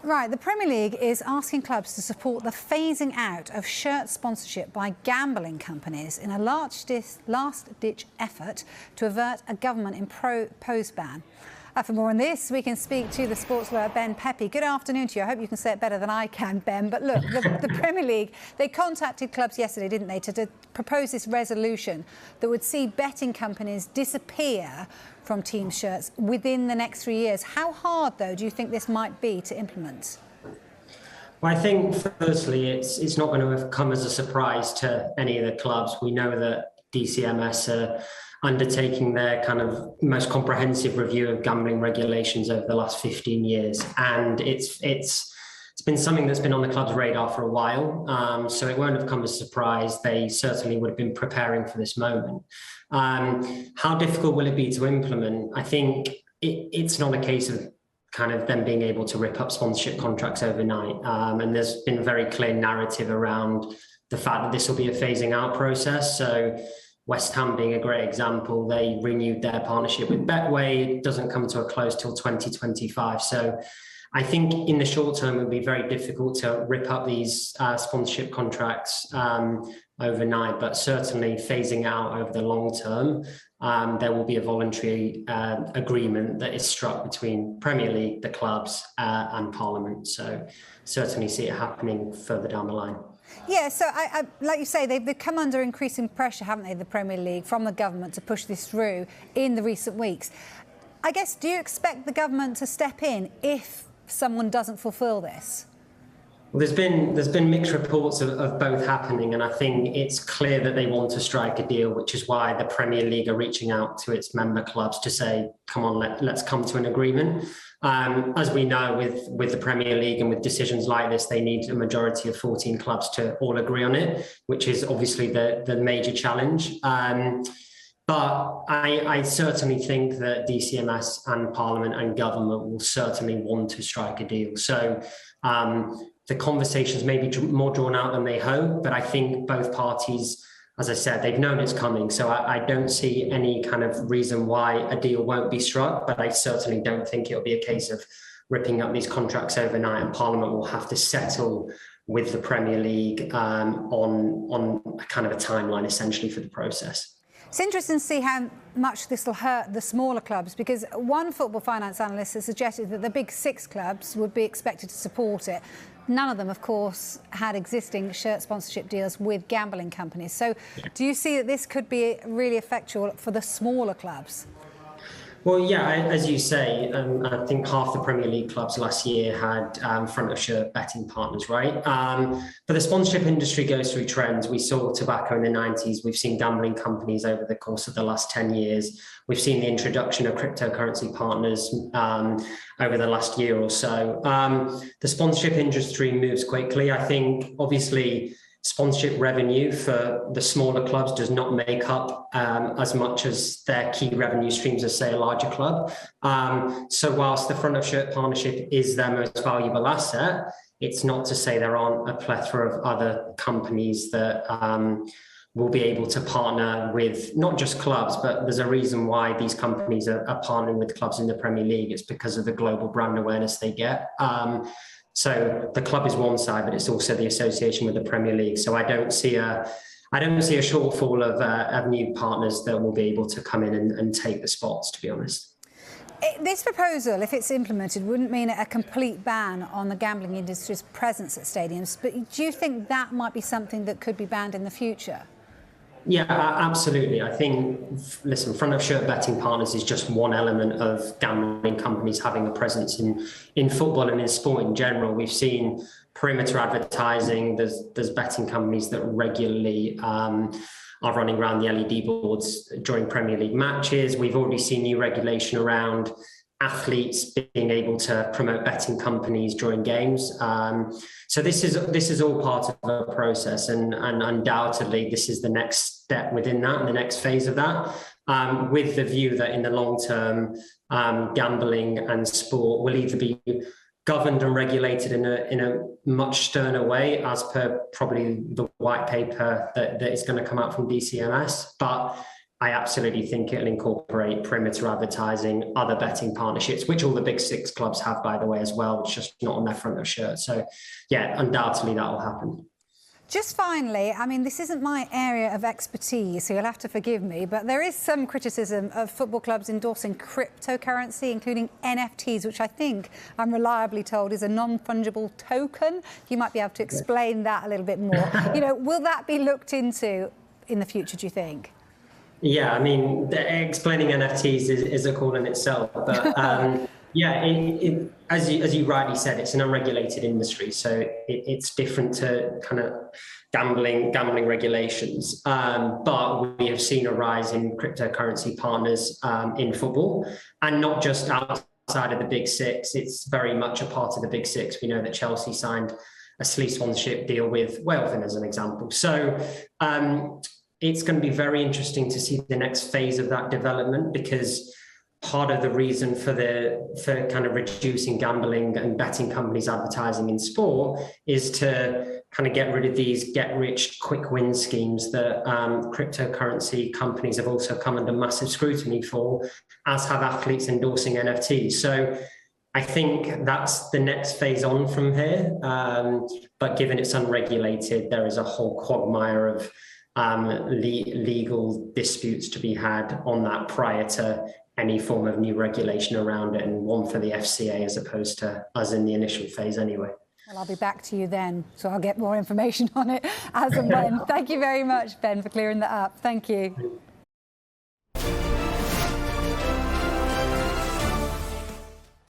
Right, the Premier League is asking clubs to support the phasing out of shirt sponsorship by gambling companies in a last-ditch effort to avert a government-imposed ban. For more on this, we can speak to the sports lawyer Ben Peppi. Good afternoon to you. I hope you can say it better than I can, Ben. But look, the Premier League, they contacted clubs yesterday, didn't they, to propose this resolution that would see betting companies disappear from team shirts within the next 3 years. How hard, though, do you think this might be to implement? Well, I think, firstly, it's not going to have come as a surprise to any of the clubs. We know that DCMS are undertaking their kind of most comprehensive review of gambling regulations over the last 15 years. And it's been something that's been on the club's radar for a while. So it won't have come as a surprise. They certainly would have been preparing for this moment. How difficult will it be to implement? I think it's not a case of kind of them being able to rip up sponsorship contracts overnight. And there's been a very clear narrative around the fact that this will be a phasing out process. So West Ham being a great example, they renewed their partnership with Betway. It doesn't come to a close till 2025. So I think in the short term, it would be very difficult to rip up these sponsorship contracts overnight, but certainly phasing out over the long term, there will be a voluntary agreement that is struck between Premier League, the clubs and Parliament. So certainly see it happening further down the line. Yeah, so I like you say, they've come under increasing pressure, haven't they, the Premier League, from the government to push this through in the recent weeks. I guess, do you expect the government to step in if someone doesn't fulfil this? Well, there's been mixed reports of both happening, and I think it's clear that they want to strike a deal, which is why the Premier League are reaching out to its member clubs to say, come on, let's come to an agreement. As we know, with the Premier League and with decisions like this, they need a majority of 14 clubs to all agree on it, which is obviously the major challenge. But I certainly think that DCMS and Parliament and government will certainly want to strike a deal. So the conversations may be more drawn out than they hope, but I think both parties, as I said, they've known it's coming. So I don't see any kind of reason why a deal won't be struck, but I certainly don't think it'll be a case of ripping up these contracts overnight, and Parliament will have to settle with the Premier League on a kind of a timeline essentially for the process. It's interesting to see how much this will hurt the smaller clubs, because one football finance analyst has suggested that the big 6 clubs would be expected to support it. None of them, of course, had existing shirt sponsorship deals with gambling companies. So do you see that this could be really effectual for the smaller clubs? Well, yeah, as you say, I think half the Premier League clubs last year had front of shirt betting partners, right? But the sponsorship industry goes through trends. We saw tobacco in the 90s. We've seen gambling companies over the course of the last 10 years. We've seen the introduction of cryptocurrency partners over the last year or so. The sponsorship industry moves quickly. I think, obviously, sponsorship revenue for the smaller clubs does not make up as much as their key revenue streams as, say, a larger club. So whilst the front of shirt partnership is their most valuable asset, it's not to say there aren't a plethora of other companies that will be able to partner with not just clubs, but there's a reason why these companies are partnering with clubs in the Premier League. It's because of the global brand awareness they get. So the club is one side, but it's also the association with the Premier League. So I don't see a shortfall of new partners that will be able to come in and take the spots, to be honest. This proposal, if it's implemented, wouldn't mean a complete ban on the gambling industry's presence at stadiums. But do you think that might be something that could be banned in the future? Yeah, absolutely. I think, listen, front of shirt betting partners is just one element of gambling companies having a presence in football and in sport in general. We've seen perimeter advertising. There's betting companies that regularly are running around the LED boards during Premier League matches. We've already seen new regulation around athletes being able to promote betting companies during games. So this is all part of a process, and undoubtedly this is the next step within that and the next phase of that, with the view that in the long term, gambling and sport will either be governed and regulated in a much sterner way, as per probably the white paper that is going to come out from DCMS, but I absolutely think it'll incorporate perimeter advertising, other betting partnerships, which all the big six clubs have, by the way, as well. It's just not on their front of shirt. So, yeah, undoubtedly that will happen. Just finally, I mean, this isn't my area of expertise, so you'll have to forgive me, but there is some criticism of football clubs endorsing cryptocurrency, including NFTs, which I think I'm reliably told is a non-fungible token. You might be able to explain that a little bit more. Will that be looked into in the future, do you think? Yeah, I mean, explaining NFTs is a call in itself, but yeah, as you rightly said, it's an unregulated industry, so it's different to kind of gambling regulations. But we have seen a rise in cryptocurrency partners in football, and not just outside of the big six. It's very much a part of the big six. We know that Chelsea signed a sleeve sponsorship deal with Wales, as an example. So it's going to be very interesting to see the next phase of that development, because part of the reason for kind of reducing gambling and betting companies advertising in sport is to kind of get rid of these get-rich-quick win schemes that cryptocurrency companies have also come under massive scrutiny for, as have athletes endorsing NFTs. So I think that's the next phase on from here. But given it's unregulated, there is a whole quagmire of legal disputes to be had on that prior to any form of new regulation around it, and one for the FCA as opposed to us in the initial phase anyway. Well, I'll be back to you then, so I'll get more information on it as and when. Thank you very much, Ben, for clearing that up. Thank you.